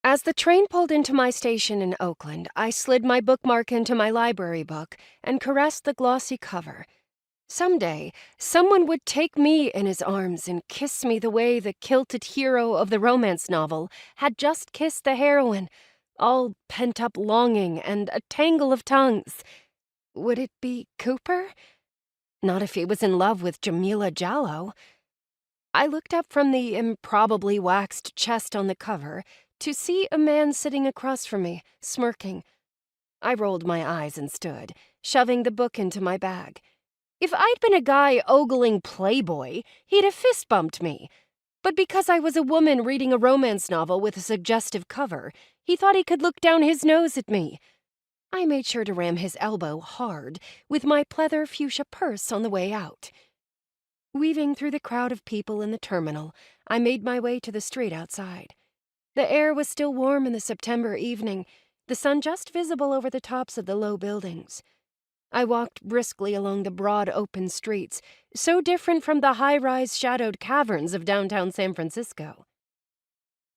As the train pulled into my station in Oakland, I slid my bookmark into my library book and caressed the glossy cover. Someday, someone would take me in his arms and kiss me the way the kilted hero of the romance novel had just kissed the heroine, all pent-up longing and a tangle of tongues. Would it be Cooper? Not if he was in love with Jamila Jallow. I looked up from the improbably waxed chest on the cover to see a man sitting across from me, smirking. I rolled my eyes and stood, shoving the book into my bag. If I'd been a guy ogling Playboy, he'd have fist-bumped me. But because I was a woman reading a romance novel with a suggestive cover, he thought he could look down his nose at me. I made sure to ram his elbow hard with my pleather fuchsia purse on the way out. Weaving through the crowd of people in the terminal, I made my way to the street outside. The air was still warm in the September evening, the sun just visible over the tops of the low buildings. I walked briskly along the broad open streets, so different from the high-rise shadowed caverns of downtown San Francisco.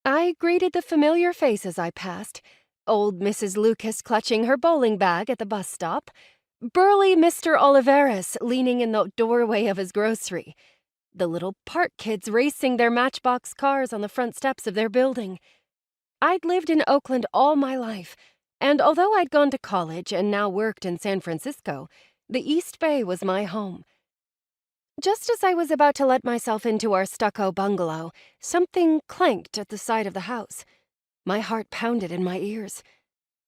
I greeted the familiar faces I passed, old Mrs. Lucas clutching her bowling bag at the bus stop, burly Mr. Oliveras leaning in the doorway of his grocery, the little park kids racing their matchbox cars on the front steps of their building. I'd lived in Oakland all my life, and although I'd gone to college and now worked in San Francisco, the East Bay was my home. Just as I was about to let myself into our stucco bungalow, something clanked at the side of the house. My heart pounded in my ears.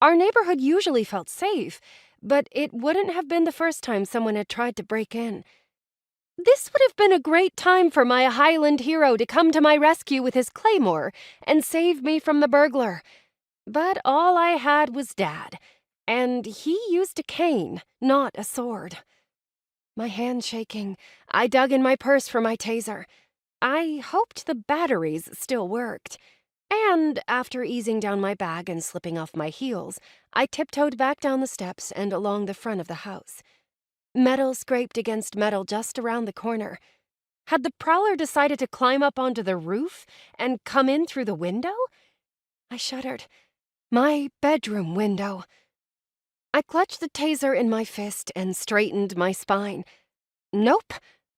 Our neighborhood usually felt safe, but it wouldn't have been the first time someone had tried to break in. This would have been a great time for my Highland hero to come to my rescue with his claymore and save me from the burglar. But all I had was Dad, and he used a cane, not a sword. My hand shaking, I dug in my purse for my taser. I hoped the batteries still worked. And after easing down my bag and slipping off my heels, I tiptoed back down the steps and along the front of the house. Metal scraped against metal just around the corner. Had the prowler decided to climb up onto the roof and come in through the window? I shuddered. My bedroom window. I clutched the taser in my fist and straightened my spine. Nope,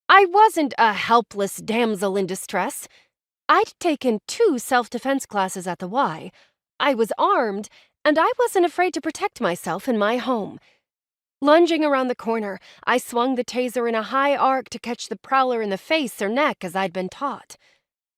I wasn't a helpless damsel in distress. I'd taken 2 self-defense classes at the Y. I was armed, and I wasn't afraid to protect myself in my home. Lunging around the corner, I swung the taser in a high arc to catch the prowler in the face or neck as I'd been taught.